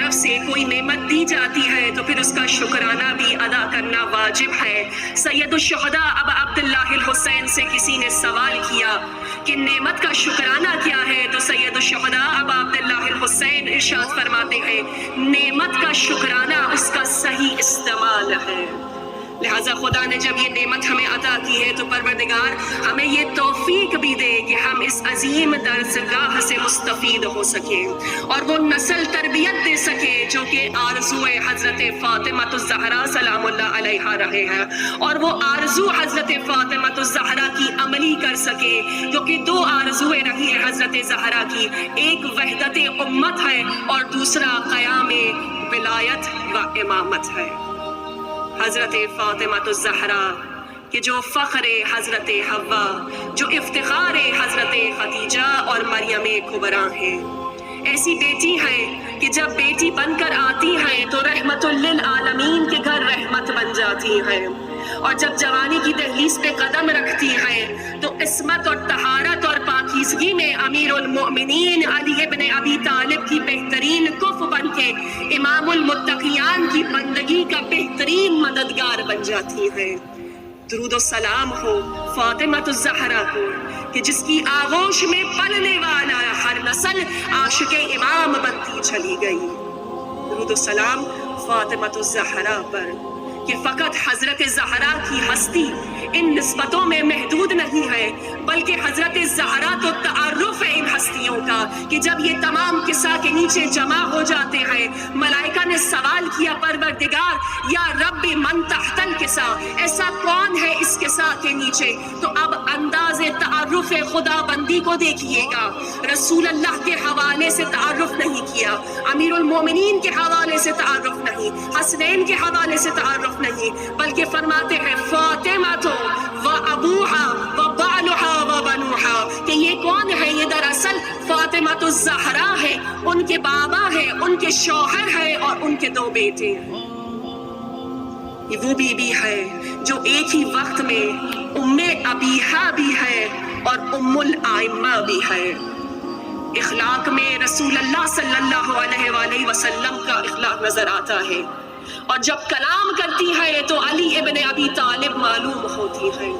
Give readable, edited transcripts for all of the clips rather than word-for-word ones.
طرف سے کوئی نعمت دی جاتی ہے تو پھر اس کا شکرانہ بھی ادا کرنا واجب ہے۔ سید الشہداء ابا عبداللہ الحسین سے کسی نے سوال کیا کہ نعمت کا شکرانہ کیا ہے، تو سید الشہداء ابا عبداللہ الحسین ارشاد فرماتے ہیں نعمت کا شکرانہ اس کا صحیح استعمال ہے۔ لہٰذا خدا نے جب یہ نعمت ہمیں عطا کی ہے تو پروردگار ہمیں یہ توفیق بھی دے کہ ہم اس عظیم درسگاہ سے مستفید ہو سکیں اور وہ نسل تربیت دے سکے جو کہ آرزو حضرت فاطمہ الزہرا سلام اللہ علیہا رہے ہیں، اور وہ آرزو حضرت فاطمہ الزہرا کی عملی کر سکے، کیونکہ دو آرزویں رہی ہیں حضرت زہرا کی، ایک وحدت امت ہے اور دوسرا قیام ولایت و امامت ہے۔ حضرت فاطمہ الزہرا کہ جو فخر حضرت حوا، جو افتخار حضرت خدیجہ اور مریم کبریٰ ہیں، ایسی بیٹی ہے کہ جب بیٹی بن کر آتی ہیں تو رحمت للعالمین کے گھر رحمت بن جاتی ہیں، اور جب جوانی کی دہلیز پہ قدم رکھتی ہیں تو عصمت اور طہارت اور پاکیزگی میں امیر المؤمنین علی ابن ابی طالب کی بہترین کف بن کے امام المتقیان کی بندگی کا بہترین مددگار بن جاتی ہے۔ درود و سلام ہو فاطمہ الزہرا کو کہ جس کی آغوش میں پلنے والا ہر نسل عاشق امام بنتی چلی گئی۔ درود و سلام فاطمہ الزہرا پر کہ فقط حضرت زہرا کی ہستی ان نسبتوں میں محدود نہیں ہے، بلکہ حضرت زہرا تو تعارف ہے ان ہستیوں کا کہ جب یہ تمام قصہ کے نیچے جمع ہو جاتے ہیں، ملائکہ نے سوال کیا پروردگار یا رب من تحت القصہ، ایسا کون ہے اس قصہ کے نیچے؟ تو اب انداز تعارف خدا بندی کو دیکھیے گا، رسول اللہ کے حوالے سے تعارف نہیں کیا، امیر المومنین کے حوالے سے تعارف نہیں، حسنین کے حوالے سے تعارف نہیں، بلکہ فرماتے ہیں فاطمہ تو و ابوہا و بالہا و بنوہا کہ یہ کون ہے؟ یہ دراصل فاطمہ الزہرا ہے، ان کے بابا ہے، ان کے شوہر ہے اور ان کے دو بیٹے ہیں۔ یہ وہ بی بی ہے جو ایک ہی وقت میں ام ابیہا بھی ہے اور ام الائمہ بھی ہے۔ اخلاق میں رسول اللہ صلی اللہ علیہ وآلہ وسلم کا اخلاق نظر آتا ہے، اور جب کلام کرتی ہے تو علی ابن ابی طالب معلوم ہوتی ہے،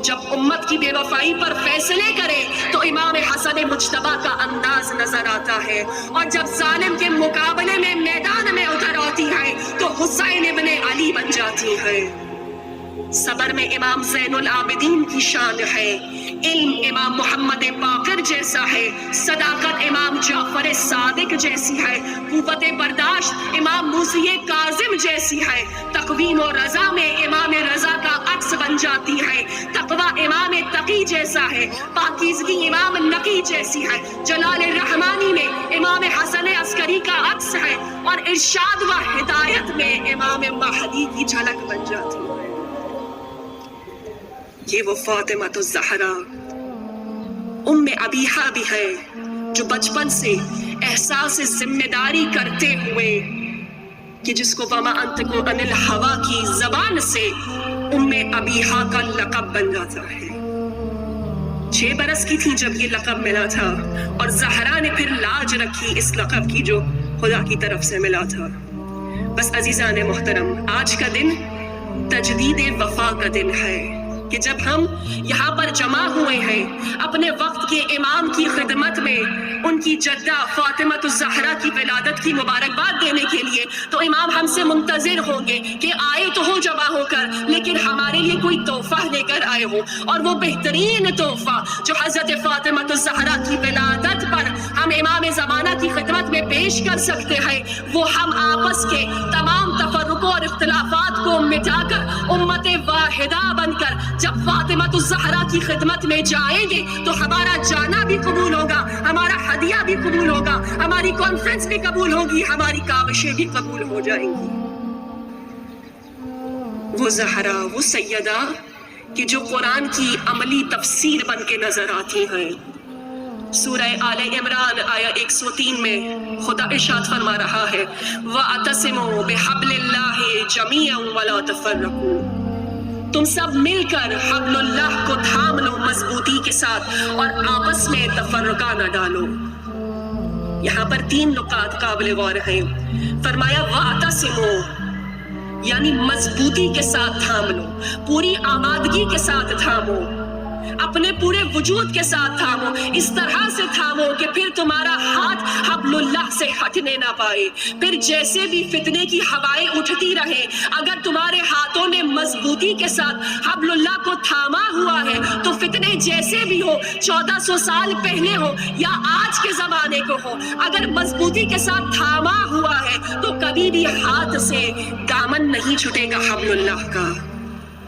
جب امت کی بے وفائی پر فیصلے کرے تو امام حسن مجتبیٰ کا انداز نظر آتا ہے، اور جب ظالم کے مقابلے میں میدان میں اتر آتی ہے تو حسین ابن علی بن جاتی ہے۔ صبر میں امام زین العابدین کی شان ہے، علم امام محمد باقر جیسا ہے، صداقت امام جعفر صادق جیسی ہے، قوت برداشت امام موسی کاظم جیسی ہے، تقویم و رضا میں امام رضا کا عکس بن جاتی ہے، تقوی امام تقی جیسا ہے، پاکیزگی امام نقی جیسی ہے، جلال الرحمانی میں امام حسن عسکری کا عکس ہے، اور ارشاد و ہدایت میں امام مہدی کی جھلک بن جاتی ہے۔ یہ وہ فاطمہ الزہرا ام ابیہا بھی ہے جو بچپن سے احساس ذمہ داری کرتے ہوئے کہ جس کو وما انطق عن الہویٰ کی زبان سے ام ابیہا کا لقب بن جاتا ہے۔ 6 برس کی تھی جب یہ لقب ملا تھا، اور زہرا نے پھر لاج رکھی اس لقب کی جو خدا کی طرف سے ملا تھا۔ بس عزیزان محترم، آج کا دن تجدید وفا کا دن ہے کہ جب ہم یہاں پر جمع ہوئے ہیں اپنے وقت کے امام کی خدمت میں ان کی جدہ فاطمہ الزہرا کی ولادت کی مبارکباد دینے کے لیے، تو امام ہم سے منتظر ہوں گے کہ آئے تو ہو جمع ہو کر، لیکن ہمارے لیے کوئی تحفہ لے کر آئے ہو، اور وہ بہترین تحفہ جو حضرت فاطمہ الزہرا کی ولادت پر ہم امام زمانہ کی خدمت میں پیش کر سکتے ہیں، وہ ہم آپس کے تمام تفرقوں اور اختلافات کو مٹا کر امت واحدہ بن کر جب فاطمہ الزہرا کی خدمت میں جائیں گے تو ہمارا جانا بھی قبول ہوگا، ہمارا ہدیہ بھی قبول ہوگا، ہماری کانفرنس بھی قبول ہوگی، ہماری کاوشیں بھی قبول ہو جائیں گی۔ وہ زہرا، وہ سیدہ کہ جو قرآن کی عملی تفسیر بن کے نظر آتی ہیں۔ سورہ آل عمران آیا 103 میں خدا ارشاد فرما رہا ہے وَاعْتَصِمُوا بِحَبْلِ اللَّهِ جَمِيعًا وَلَا تَفَرَّقُوا، تم سب مل کر حبل اللہ کو تھام لو مضبوطی کے ساتھ اور آپس میں تفرقہ نہ ڈالو۔ یہاں پر 3 نکات قابل غور ہیں. فرمایا واعتصموا، یعنی مضبوطی کے ساتھ تھام لو، پوری آمادگی کے ساتھ تھامو، اپنے پورے وجود کے ساتھ تھامو، اس طرح سے تھامو کہ پھر تمہارا ہاتھ حبل اللہ سے ہٹنے نہ پائے. پھر جیسے بھی فتنے کی ہوائیں اٹھتی رہے، اگر تمہارے ہاتھوں نے مضبوطی کے ساتھ حبل اللہ کو تھاما ہوا ہے تو فتنے جیسے بھی ہو، 1400 سال پہلے ہو یا آج کے زمانے کو ہو، اگر مضبوطی کے ساتھ تھاما ہوا ہے تو کبھی بھی ہاتھ سے دامن نہیں چھٹے گا حبل اللہ کا.